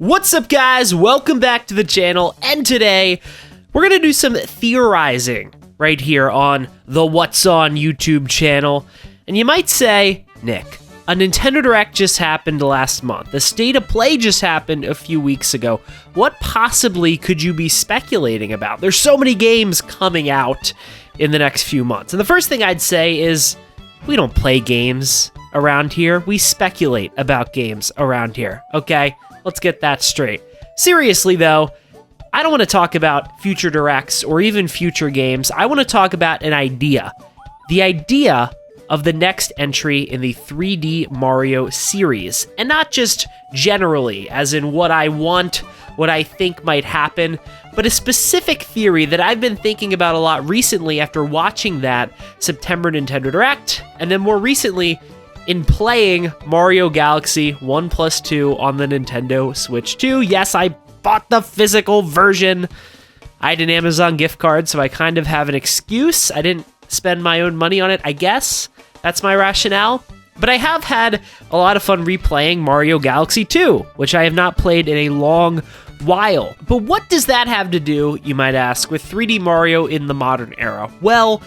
What's up, guys? Welcome back to the channel, and today we're gonna do some theorizing right here on the What's On YouTube channel. And you might say, Nick, a Nintendo Direct just happened last month. The State of Play just happened a few weeks ago. What possibly could you be speculating about? There's so many games coming out in the next few months. And the first thing I'd say is, we don't play games around here. We speculate about games around here, okay? Let's get that straight. Seriously, though, I don't want to talk about future directs or even future games. I want to talk about an idea. The idea of the next entry in the 3D Mario series. And not just generally, as in what I want, what I think might happen, but a specific theory that I've been thinking about a lot recently after watching that September Nintendo Direct, and then more recently, in playing Mario Galaxy 1+2 on the Nintendo Switch 2. Yes, I bought the physical version. I had an Amazon gift card, so I kind of have an excuse. I didn't spend my own money on it, I guess. That's my rationale. But I have had a lot of fun replaying Mario Galaxy 2, which I have not played in a long while. But what does that have to do, you might ask, with 3D Mario in the modern era? Well,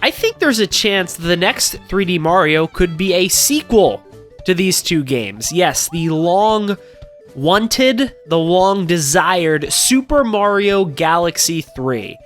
I think there's a chance the next 3D Mario could be a sequel to these two games. Yes, the long-wanted, the long-desired Super Mario Galaxy 3.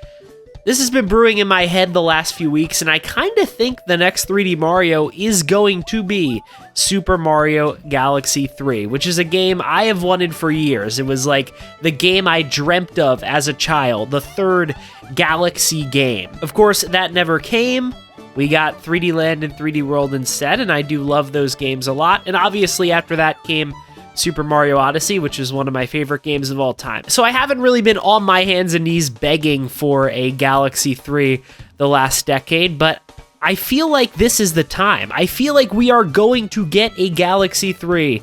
This has been brewing in my head the last few weeks, and I kind of think the next 3D Mario is going to be Super Mario Galaxy 3, which is a game I have wanted for years. It was like the game I dreamt of as a child, the third Galaxy game. Of course, that never came. We got 3D Land and 3D World instead, and I do love those games a lot. And obviously after that came Super Mario Odyssey, which is one of my favorite games of all time. So I haven't really been on my hands and knees begging for a Galaxy 3 the last decade, but I feel like this is the time. I feel like we are going to get a Galaxy 3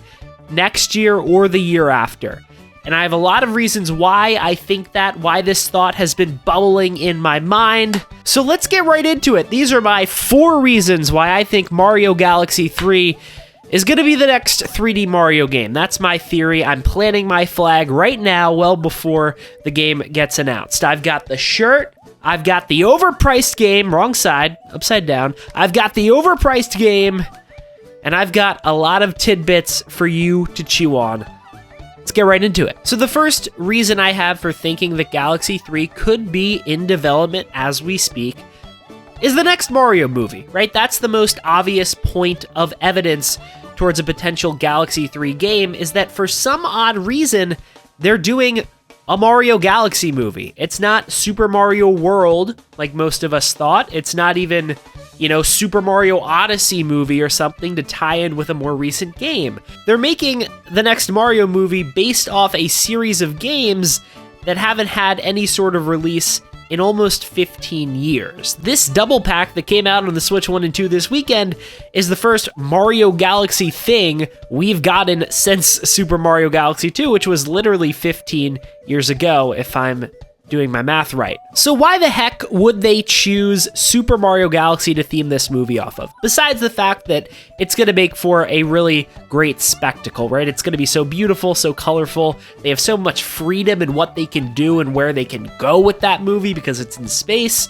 next year or the year after. And I have a lot of reasons why I think that, why this thought has been bubbling in my mind. So let's get right into it. These are my 4 reasons why I think Mario Galaxy 3 is going to be the next 3D Mario game. That's my theory. I'm planting my flag right now, well before the game gets announced. I've got the shirt. I've got the overpriced game. Wrong side. Upside down. I've got the overpriced game. And I've got a lot of tidbits for you to chew on. Let's get right into it. So the first reason I have for thinking that Galaxy 3 could be in development as we speak is the next Mario movie, right? That's the most obvious point of evidence towards a potential Galaxy 3 game, is that for some odd reason, they're doing a Mario Galaxy movie. It's not Super Mario World, like most of us thought. It's not even, Super Mario Odyssey movie or something to tie in with a more recent game. They're making the next Mario movie based off a series of games that haven't had any sort of release in almost 15 years. This double pack that came out on the Switch 1 and 2 this weekend is the first Mario Galaxy thing we've gotten since Super Mario Galaxy 2, which was literally 15 years ago, if I'm doing my math right. So why the heck would they choose Super Mario Galaxy to theme this movie off of? Besides the fact that it's going to make for a really great spectacle, right? It's going to be so beautiful, so colorful. They have so much freedom in what they can do and where they can go with that movie because it's in space.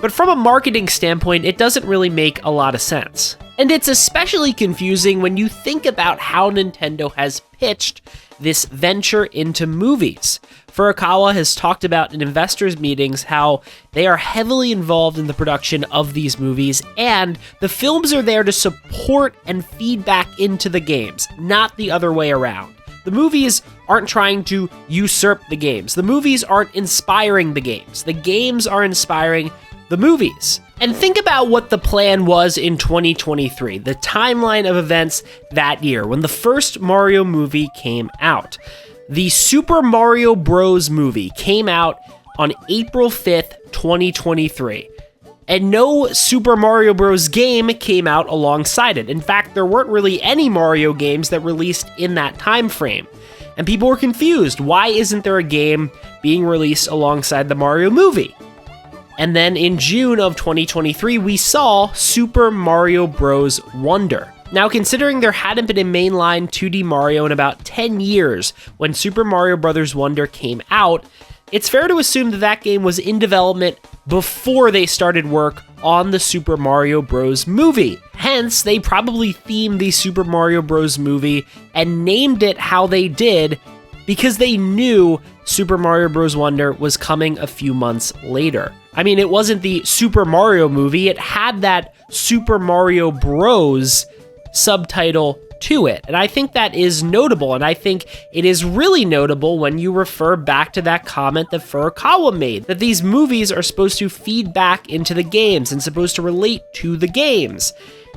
But from a marketing standpoint, it doesn't really make a lot of sense. And it's especially confusing when you think about how Nintendo has pitched this venture into movies. Furukawa has talked about in investors' meetings how they are heavily involved in the production of these movies, and the films are there to support and feed back into the games, not the other way around. The movies aren't trying to usurp the games. The movies aren't inspiring the games. The games are inspiring the movies. And think about what the plan was in 2023, the timeline of events that year when the first Mario movie came out. The Super Mario Bros. Movie came out on April 5th, 2023. And no Super Mario Bros. Game came out alongside it. In fact, there weren't really any Mario games that released in that time frame. And people were confused. Why isn't there a game being released alongside the Mario movie? And then in June of 2023, we saw Super Mario Bros. Wonder. Now, considering there hadn't been a mainline 2D Mario in about 10 years when Super Mario Bros. Wonder came out, it's fair to assume that that game was in development before they started work on the Super Mario Bros. Movie. Hence, they probably themed the Super Mario Bros. Movie and named it how they did because they knew Super Mario Bros. Wonder was coming a few months later. I mean, it wasn't the Super Mario movie, it had that Super Mario Bros. Subtitle to it. And I think that is notable, and I think it is really notable when you refer back to that comment that Furukawa made, that these movies are supposed to feed back into the games and supposed to relate to the games.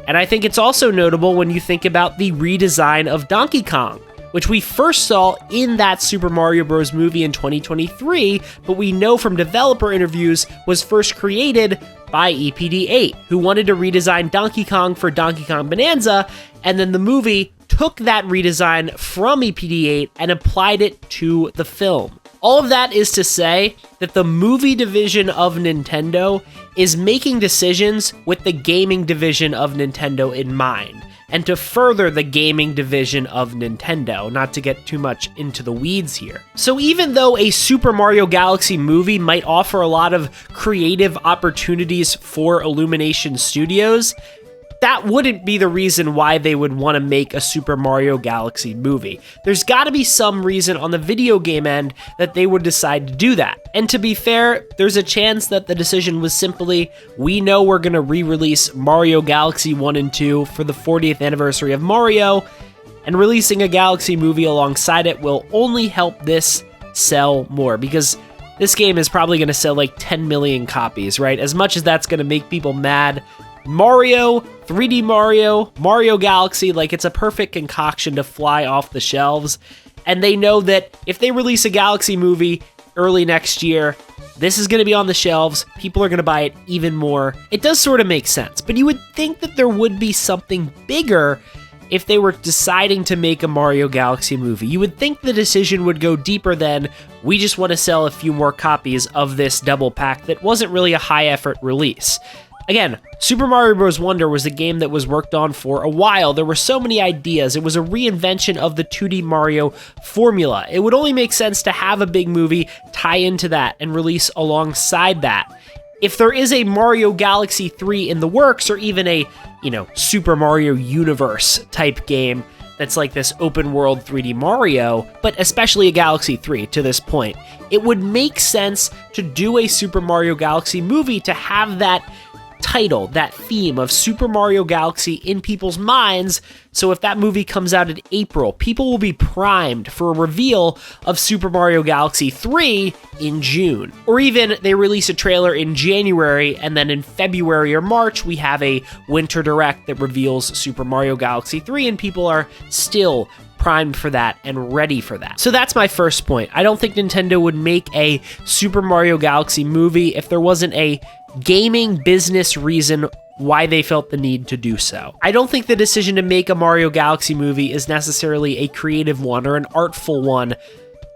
And I think it's also notable when you think about the redesign of Donkey Kong, which we first saw in that Super Mario Bros. Movie in 2023, but we know from developer interviews was first created by EPD8, who wanted to redesign Donkey Kong for Donkey Kong Bonanza, and then the movie took that redesign from EPD8 and applied it to the film. All of that is to say that the movie division of Nintendo is making decisions with the gaming division of Nintendo in mind, and to further the gaming division of Nintendo, not to get too much into the weeds here. So even though a Super Mario Galaxy movie might offer a lot of creative opportunities for Illumination Studios, that wouldn't be the reason why they would want to make a Super Mario Galaxy movie. There's got to be some reason on the video game end that they would decide to do that. And to be fair, there's a chance that the decision was simply, we know we're going to re-release Mario Galaxy 1 and 2 for the 40th anniversary of Mario, and releasing a Galaxy movie alongside it will only help this sell more, because this game is probably going to sell like 10 million copies, right? As much as that's going to make people mad, Mario, 3D Mario, Mario Galaxy, like it's a perfect concoction to fly off the shelves. And they know that if they release a Galaxy movie early next year, this is going to be on the shelves. People are going to buy it even more. It does sort of make sense, but you would think that there would be something bigger if they were deciding to make a Mario Galaxy movie. You would think the decision would go deeper than, we just want to sell a few more copies of this double pack that wasn't really a high effort release. Again, Super Mario Bros. Wonder was a game that was worked on for a while. There were so many ideas. It was a reinvention of the 2D Mario formula. It would only make sense to have a big movie tie into that and release alongside that. If there is a Mario Galaxy 3 in the works, or even a, Super Mario Universe type game that's like this open world 3D Mario, but especially a Galaxy 3 to this point, it would make sense to do a Super Mario Galaxy movie to have that title, that theme of Super Mario Galaxy in people's minds, so if that movie comes out in April, people will be primed for a reveal of Super Mario Galaxy 3 in June. Or even they release a trailer in January, and then in February or March, we have a winter direct that reveals Super Mario Galaxy 3, and people are still primed for that and ready for that. So that's my first point. I don't think Nintendo would make a Super Mario Galaxy movie if there wasn't a gaming business reason why they felt the need to do so. I don't think the decision to make a Mario Galaxy movie is necessarily a creative one or an artful one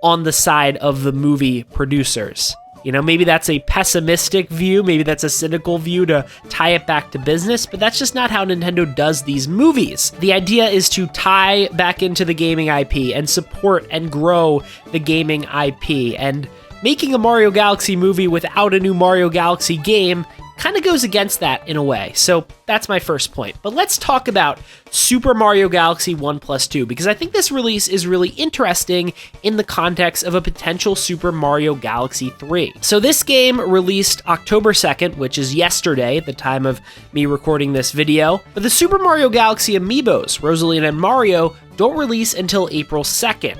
on the side of the movie producers. Maybe that's a pessimistic view, maybe that's a cynical view to tie it back to business, but that's just not how Nintendo does these movies. The idea is to tie back into the gaming IP and support and grow the gaming IP, and making a Mario Galaxy movie without a new Mario Galaxy game kind of goes against that in a way. So that's my first point. But let's talk about Super Mario Galaxy 1+2, because I think this release is really interesting in the context of a potential Super Mario Galaxy 3. So this game released October 2nd, which is yesterday at the time of me recording this video. But the Super Mario Galaxy amiibos, Rosalina and Mario, don't release until April 2nd.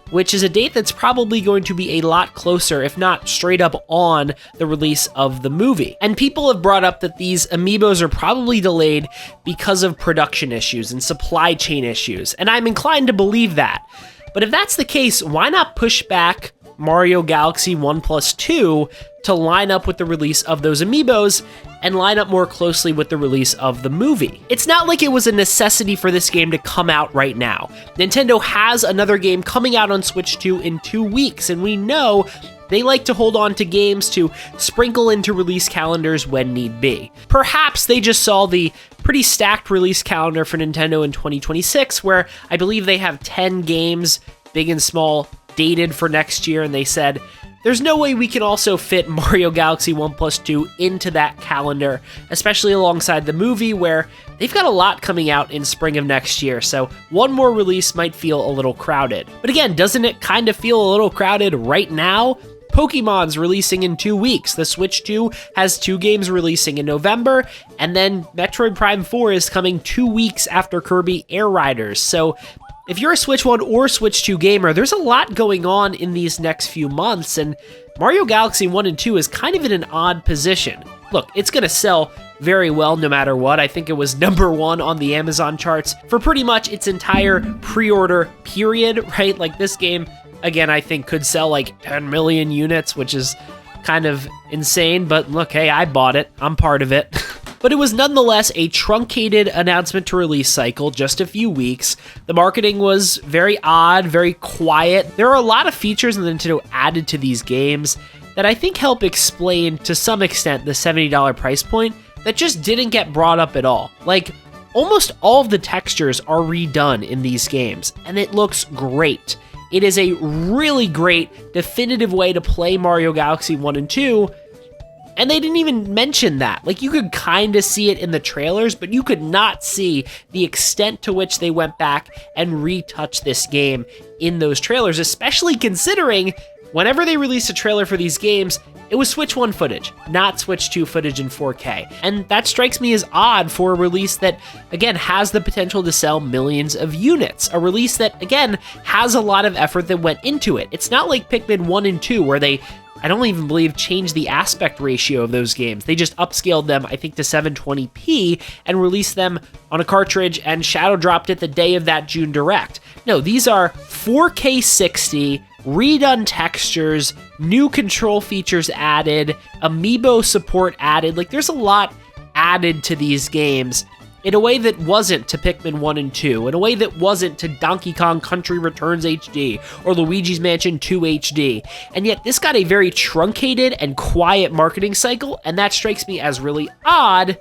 Which is a date that's probably going to be a lot closer, if not straight up on the release of the movie. And people have brought up that these amiibos are probably delayed because of production issues and supply chain issues, and I'm inclined to believe that. But if that's the case, why not push back Mario Galaxy 1+2 to line up with the release of those amiibos and line up more closely with the release of the movie? It's not like it was a necessity for this game to come out right now. Nintendo has another game coming out on Switch 2 in 2 weeks, and we know they like to hold on to games to sprinkle into release calendars when need be. Perhaps they just saw the pretty stacked release calendar for Nintendo in 2026, where I believe they have 10 games, big and small, dated for next year, and they said, there's no way we can also fit Mario Galaxy 1+2 into that calendar, especially alongside the movie, where they've got a lot coming out in spring of next year, so one more release might feel a little crowded. But again, doesn't it kind of feel a little crowded right now? Pokemon's releasing in 2 weeks. The Switch 2 has 2 games releasing in November, and then Metroid Prime 4 is coming 2 weeks after Kirby Air Riders. So if you're a Switch 1 or Switch 2 gamer, there's a lot going on in these next few months, and Mario Galaxy 1 and 2 is kind of in an odd position. Look, it's going to sell very well no matter what. I think it was #1 on the Amazon charts for pretty much its entire pre-order period, right? Like, this game, again, I think could sell like 10 million units, which is kind of insane, but look, hey, I bought it. I'm part of it. But it was nonetheless a truncated announcement to release cycle, just a few weeks. The marketing was very odd, very quiet. There are a lot of features that Nintendo added to these games that I think help explain, to some extent, the $70 price point that just didn't get brought up at all. Like, almost all of the textures are redone in these games, and it looks great. It is a really great, definitive way to play Mario Galaxy 1 and 2, and they didn't even mention that. Like, you could kind of see it in the trailers, but you could not see the extent to which they went back and retouched this game in those trailers, especially considering whenever they released a trailer for these games, it was Switch 1 footage, not Switch 2 footage in 4K. And that strikes me as odd for a release that, again, has the potential to sell millions of units. A release that, again, has a lot of effort that went into it. It's not like Pikmin 1 and 2, where they, I don't even believe, changed the aspect ratio of those games. They just upscaled them, I think, to 720p and released them on a cartridge and shadow dropped it the day of that June Direct. No, these are 4K 60, redone textures, new control features added, amiibo support added. Like, there's a lot added to these games in a way that wasn't to Pikmin 1 and 2, in a way that wasn't to Donkey Kong Country Returns HD or Luigi's Mansion 2 HD. And yet this got a very truncated and quiet marketing cycle, and that strikes me as really odd,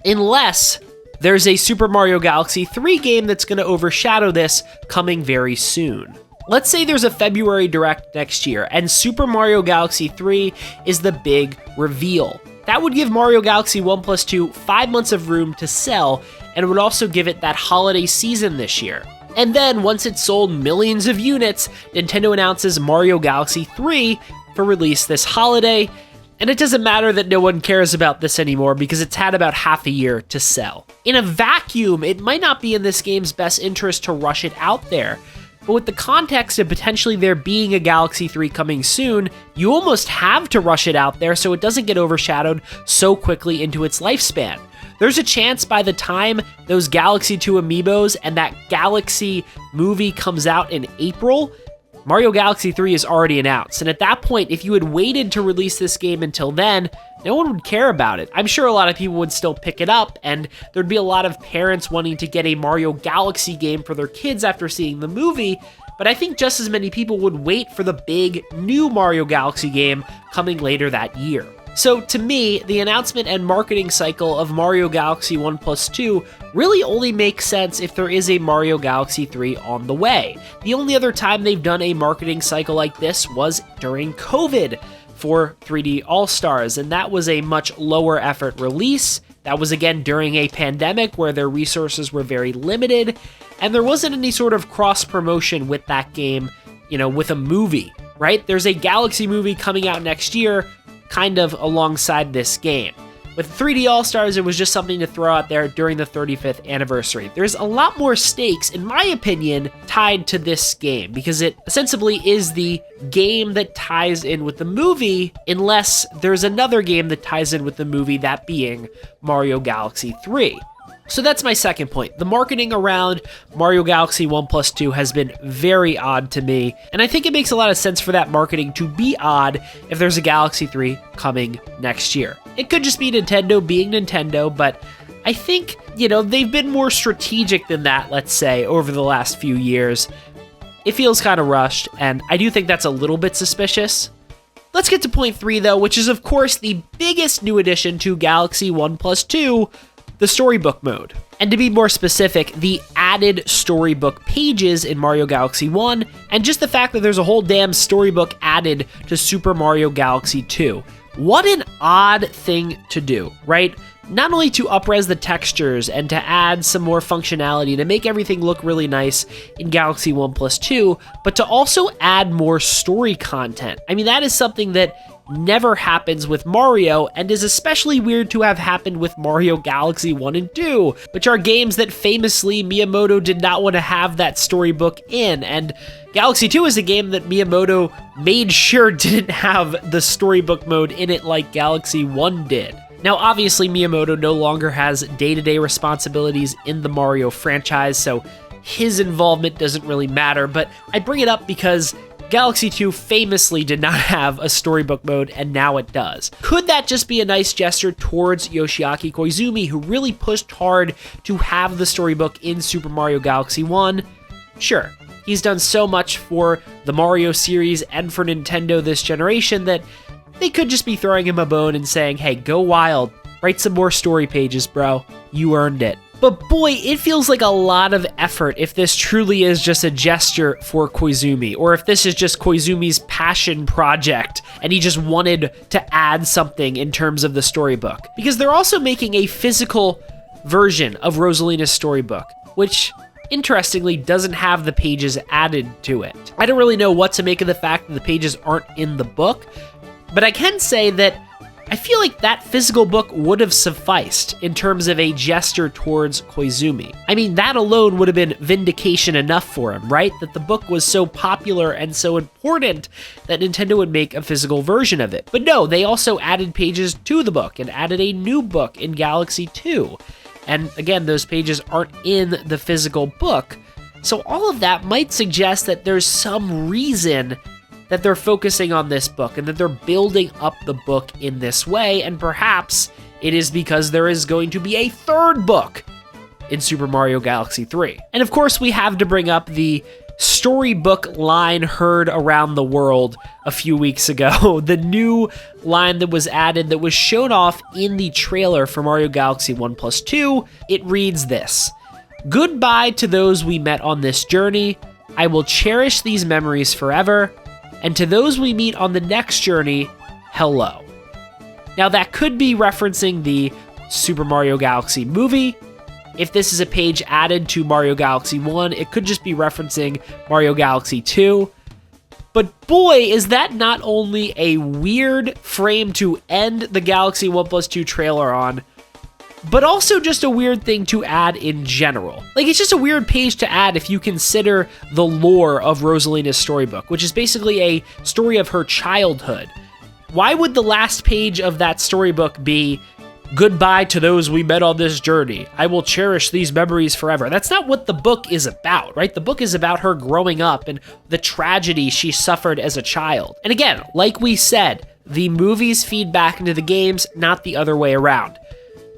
unless there's a Super Mario Galaxy 3 game that's going to overshadow this coming very soon. Let's say there's a February Direct next year, and Super Mario Galaxy 3 is the big reveal. That would give Mario Galaxy 1+2 5 months of room to sell, and it would also give it that holiday season this year. And then, once it's sold millions of units, Nintendo announces Mario Galaxy 3 for release this holiday, and it doesn't matter that no one cares about this anymore because it's had about half a year to sell. In a vacuum, it might not be in this game's best interest to rush it out there, but with the context of potentially there being a Galaxy 3 coming soon, you almost have to rush it out there so it doesn't get overshadowed so quickly into its lifespan. There's a chance by the time those Galaxy 2 amiibos and that Galaxy movie comes out in April, Mario Galaxy 3 is already announced, and at that point, if you had waited to release this game until then, no one would care about it. I'm sure a lot of people would still pick it up, and there'd be a lot of parents wanting to get a Mario Galaxy game for their kids after seeing the movie, but I think just as many people would wait for the big new Mario Galaxy game coming later that year. So to me, the announcement and marketing cycle of Mario Galaxy 1+2 really only makes sense if there is a Mario Galaxy 3 on the way. The only other time they've done a marketing cycle like this was during COVID for 3D All-Stars, and that was a much lower effort release. That was again during a pandemic where their resources were very limited, and there wasn't any sort of cross-promotion with that game, with a movie, right? There's a Galaxy movie coming out next year, kind of alongside this game. With 3D All-Stars, it was just something to throw out there during the 35th anniversary. There's a lot more stakes, in my opinion, tied to this game, because it ostensibly is the game that ties in with the movie, unless there's another game that ties in with the movie, that being Mario Galaxy 3. So that's my second point. The marketing around Mario Galaxy 1+2 has been very odd to me, and I think it makes a lot of sense for that marketing to be odd if there's a Galaxy 3 coming next year. It could just be Nintendo being Nintendo, but I think, they've been more strategic than that, let's say, over the last few years. It feels kind of rushed, and I do think that's a little bit suspicious. Let's get to point 3, though, which is, of course, the biggest new addition to Galaxy 1+2, the storybook mode. And to be more specific, the added storybook pages in Mario Galaxy 1, and just the fact that there's a whole damn storybook added to Super Mario Galaxy 2. What an odd thing to do, right? Not only to upres the textures and to add some more functionality to make everything look really nice in Galaxy 1 Plus 2, but to also add more story content. I mean, that is something that never happens with Mario, and is especially weird to have happened with Mario Galaxy 1 and 2, which are games that famously Miyamoto did not want to have that storybook in, and Galaxy 2 is a game that Miyamoto made sure didn't have the storybook mode in it like Galaxy 1 did. Now, obviously, Miyamoto no longer has day-to-day responsibilities in the Mario franchise, so his involvement doesn't really matter, but I bring it up because Galaxy 2 famously did not have a storybook mode, and now it does. Could that just be a nice gesture towards Yoshiaki Koizumi, who really pushed hard to have the storybook in Super Mario Galaxy 1? Sure. He's done so much for the Mario series and for Nintendo this generation that they could just be throwing him a bone and saying, hey, go wild, write some more story pages, bro. You earned it. But boy, it feels like a lot of effort if this truly is just a gesture for Koizumi, or if this is just Koizumi's passion project and he just wanted to add something in terms of the storybook. Because they're also making a physical version of Rosalina's storybook, which interestingly doesn't have the pages added to it. I don't really know what to make of the fact that the pages aren't in the book, but I can say that I feel like that physical book would have sufficed in terms of a gesture towards Koizumi. I mean, that alone would have been vindication enough for him, right? That the book was so popular and so important that Nintendo would make a physical version of it. But no, they also added pages to the book and added a new book in Galaxy 2. And again, those pages aren't in the physical book. So all of that might suggest that there's some reason that they're focusing on this book and that they're building up the book in this way, and perhaps it is because there is going to be a third book in Super Mario Galaxy 3. And of course, we have to bring up the storybook line heard around the world a few weeks ago. The new line that was added that was shown off in the trailer for Mario Galaxy 1 Plus 2. It reads this: "Goodbye to those we met on this journey. I will cherish these memories forever. And to those we meet on the next journey, hello." Now that could be referencing the Super Mario Galaxy movie. If this is a page added to Mario Galaxy 1, it could just be referencing Mario Galaxy 2. But boy, is that not only a weird frame to end the Galaxy 1 Plus 2 trailer on, but also just a weird thing to add in general. Like, it's just a weird page to add if you consider the lore of Rosalina's storybook, which is basically a story of her childhood. Why would the last page of that storybook be, "Goodbye to those we met on this journey. I will cherish these memories forever"? That's not what the book is about, right? The book is about her growing up and the tragedy she suffered as a child. And again, like we said, the movies feed back into the games, not the other way around.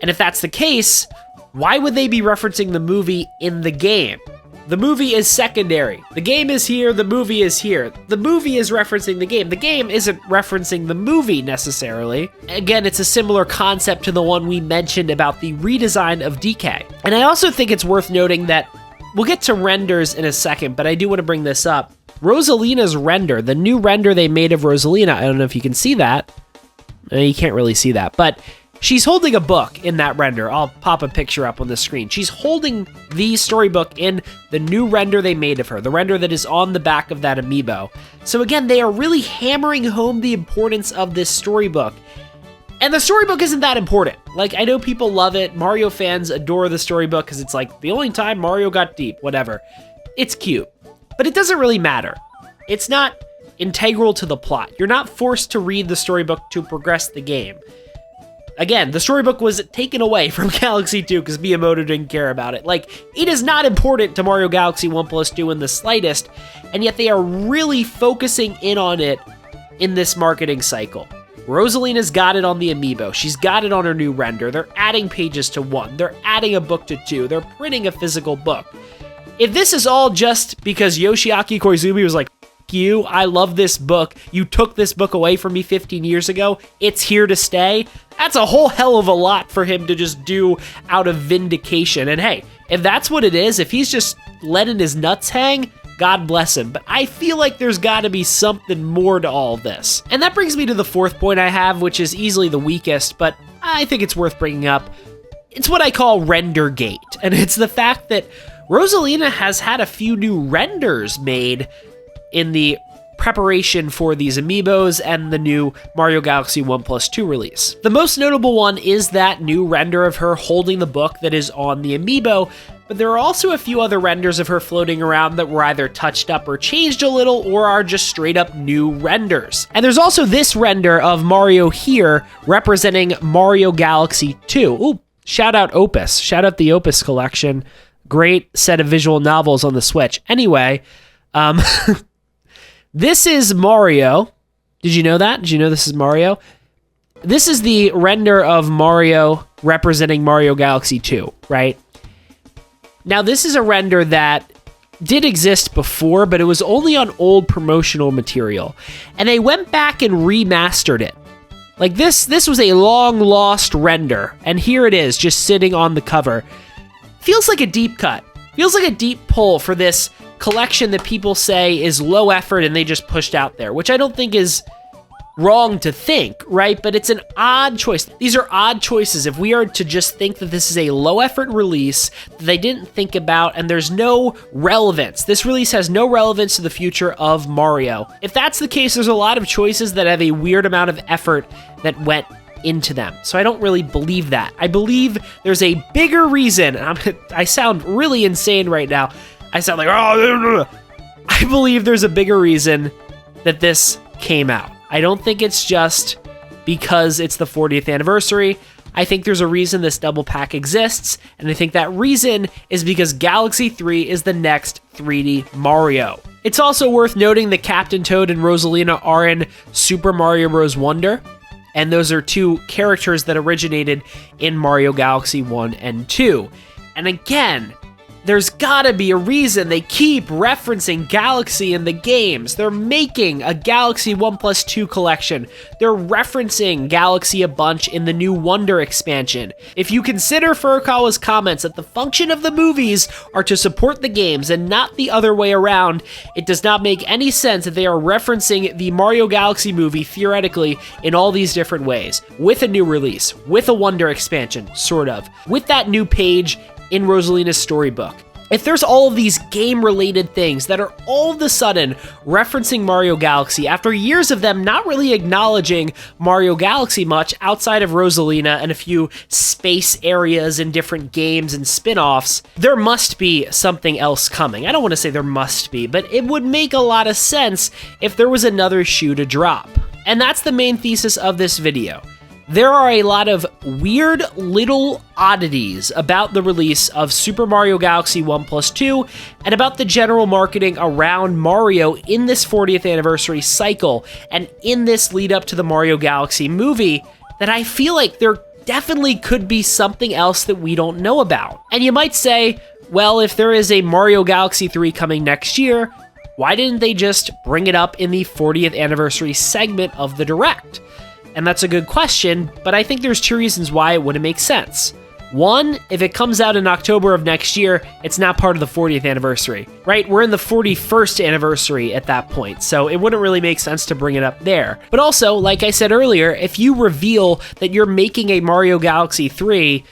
And if that's the case, why would they be referencing the movie in the game? The movie is secondary. The game is here, the movie is here. The movie is referencing the game. The game isn't referencing the movie necessarily. Again, it's a similar concept to the one we mentioned about the redesign of DK. And I also think it's worth noting that we'll get to renders in a second, but I do want to bring this up. Rosalina's render, the new render they made of Rosalina, I don't know if you can see that. You can't really see that, but she's holding a book in that render. I'll pop a picture up on the screen. She's holding the storybook in the new render they made of her, the render that is on the back of that amiibo. So again, they are really hammering home the importance of this storybook. And the storybook isn't that important. Like, I know people love it. Mario fans adore the storybook because it's like the only time Mario got deep, whatever. It's cute, but it doesn't really matter. It's not integral to the plot. You're not forced to read the storybook to progress the game. Again, the storybook was taken away from Galaxy 2 because Miyamoto didn't care about it. Like, it is not important to Mario Galaxy 1 Plus 2 in the slightest, and yet they are really focusing in on it in this marketing cycle. Rosalina's got it on the amiibo. She's got it on her new render. They're adding pages to 1. They're adding a book to 2. They're printing a physical book. If this is all just because Yoshiaki Koizumi was like, fuck you. I love this book. You took this book away from me 15 years ago. It's here to stay. That's a whole hell of a lot for him to just do out of vindication. And hey, if that's what it is, if he's just letting his nuts hang, God bless him. But I feel like there's got to be something more to all this. And that brings me to the fourth point I have, which is easily the weakest, but I think it's worth bringing up. It's what I call RenderGate. And it's the fact that Rosalina has had a few new renders made in the preparation for these amiibos and the new Mario Galaxy 1+2 release. The most notable one is that new render of her holding the book that is on the amiibo, but there are also a few other renders of her floating around that were either touched up or changed a little or are just straight up new renders. And there's also this render of Mario here representing Mario Galaxy 2. Ooh, shout out Opus. Shout out the Opus collection. Great set of visual novels on the Switch. Anyway, this is Mario. Did you know that? Did you know this is Mario? This is the render of Mario representing Mario Galaxy 2, right? Now, this is a render that did exist before, but it was only on old promotional material. And they went back and remastered it. Like this was a long lost render. And here it is, just sitting on the cover. Feels like a deep cut. Feels like a deep pull for this collection that people say is low effort and they just pushed out there, which I don't think is wrong to think, right? But it's an odd choice. These are odd choices. If we are to just think that this is a low effort release that they didn't think about and there's no relevance, this release has no relevance to the future of Mario. If that's the case, there's a lot of choices that have a weird amount of effort that went into them. So I don't really believe that. I believe there's a bigger reason. I sound really insane right now. I sound like, oh, I believe there's a bigger reason that this came out. I don't think it's just because it's the 40th anniversary. I think there's a reason this double pack exists, and I think that reason is because Galaxy 3 is the next 3D Mario. It's also worth noting that Captain Toad and Rosalina are in Super Mario Bros. Wonder, and those are two characters that originated in Mario Galaxy 1 and 2. And again, there's gotta be a reason they keep referencing Galaxy in the games. They're making a Galaxy 1+2 collection. They're referencing Galaxy a bunch in the new Wonder expansion. If you consider Furukawa's comments that the function of the movies are to support the games and not the other way around, it does not make any sense that they are referencing the Mario Galaxy movie theoretically in all these different ways. With a new release, with a Wonder expansion, sort of. With that new page in Rosalina's storybook. If there's all of these game-related things that are all of a sudden referencing Mario Galaxy after years of them not really acknowledging Mario Galaxy much outside of Rosalina and a few space areas in different games and spin-offs, there must be something else coming. I don't want to say there must be, but it would make a lot of sense if there was another shoe to drop. And that's the main thesis of this video. There are a lot of weird little oddities about the release of Super Mario Galaxy 1+2 and about the general marketing around Mario in this 40th anniversary cycle and in this lead up to the Mario Galaxy movie that I feel like there definitely could be something else that we don't know about. And you might say, well, if there is a Mario Galaxy 3 coming next year, why didn't they just bring it up in the 40th anniversary segment of the Direct? And that's a good question, but I think there's two reasons why it wouldn't make sense. One, if it comes out in October of next year, it's not part of the 40th anniversary, right? We're in the 41st anniversary at that point, so it wouldn't really make sense to bring it up there. But also, like I said earlier, if you reveal that you're making a Mario Galaxy 3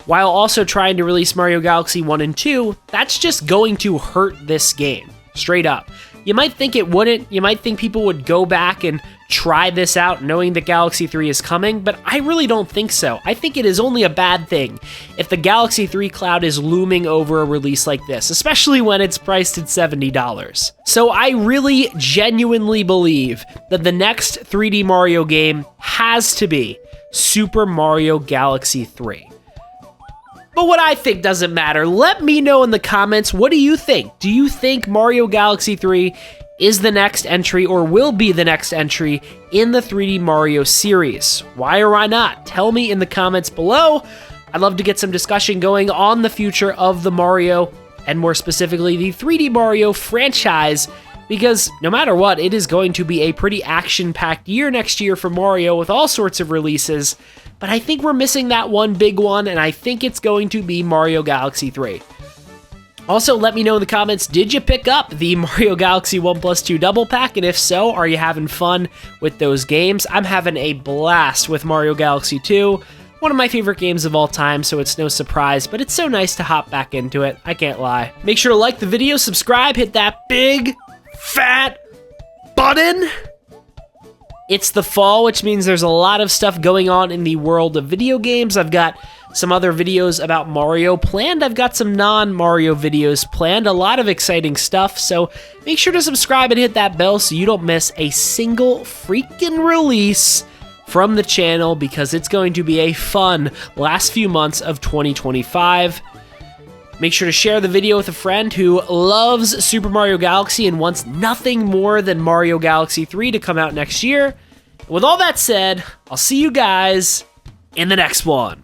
while also trying to release Mario Galaxy 1 and 2, that's just going to hurt this game, straight up. You might think it wouldn't. You might think people would go back and try this out knowing that Galaxy 3 is coming, but I really don't think so. I think it is only a bad thing if the Galaxy 3 cloud is looming over a release like this, especially when it's priced at $70. So I really genuinely believe that the next 3D Mario game has to be Super Mario Galaxy 3. But what I think doesn't matter. Let me know in the comments, what do you think? Do you think Mario Galaxy 3 is the next entry or will be the next entry in the 3D Mario series? Why or why not? Tell me in the comments below. I'd love to get some discussion going on the future of the Mario, and more specifically, the 3D Mario franchise because no matter what, it is going to be a pretty action-packed year next year for Mario with all sorts of releases, but I think we're missing that one big one, and I think it's going to be Mario Galaxy 3. Also, let me know in the comments, did you pick up the Mario Galaxy 1+2 Double Pack? And if so, are you having fun with those games? I'm having a blast with Mario Galaxy 2, one of my favorite games of all time, so it's no surprise, but it's so nice to hop back into it, I can't lie. Make sure to like the video, subscribe, hit that big, fat button. It's the fall, which means there's a lot of stuff going on in the world of video games. I've got some other videos about Mario planned. I've got some non-Mario videos planned. A lot of exciting stuff, so make sure to subscribe and hit that bell so you don't miss a single freaking release from the channel, because it's going to be a fun last few months of 2025. Make sure to share the video with a friend who loves Super Mario Galaxy and wants nothing more than Mario Galaxy 3 to come out next year. With all that said, I'll see you guys in the next one.